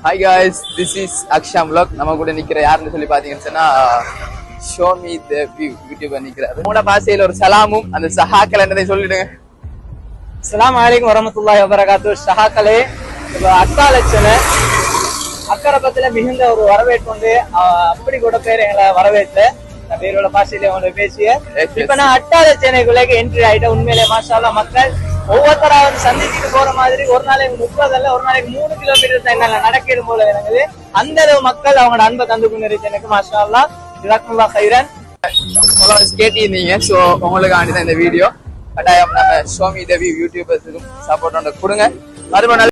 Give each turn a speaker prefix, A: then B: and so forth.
A: Hi guys, this is Aksham Vlog. நம்ம கூட நிக்கிற யாருன்னு சொல்லி பாத்தீங்கன்னா show me the view YouTuber நிக்கிறாரு. உங்களோட பாஷையில ஒரு சலாமும் அந்த சஹாக்கள் என்னதை சொல்லிடுங்க.
B: அஸ்ஸலாமு அலைக்கும் வரஹ்மத்துல்லாஹி வபரகாத்துஹு. சஹாக்களே, அக்காலட்சணை அக்கரபத்துல மிகுந்த ஒரு வரவேற்பு வந்து அப்படி கூட பேர் எங்களை வரவேற்று வேறோட பாஷையில அவங்க பேசிய இப்ப நான் அட்டாளச்சேனைக்குள்ளே என்ட்ரி ஆயிட்டேன். உண்மையிலே மாஷாஅல்லாஹ் மக்கள் ஒவ்வொருத்தரா வந்து சந்திச்சுட்டு போற மாதிரி ஒரு நாளைக்கு 30 அல்ல ஒரு நாளைக்கு 3 கிலோமீட்டர் தான் என்னால நடக்கிறது போல இருக்குது. அந்த அளவு மக்கள் அவங்களோட அன்பை தந்து கொண்டு இருக்கு. எனக்கு மாஷாஅல்லாஹ் ஜஸாக்கல்லாஹ் கைரன்.
A: கேட்டீங்க. ஸோ உங்களுக்கு இந்த வீடியோ கட்டாயம் நம்ம ஷோ மீ த வியூ யூடியூபர்ஸுக்கும் சப்போர்ட் கொடுங்க. மறுபடியும்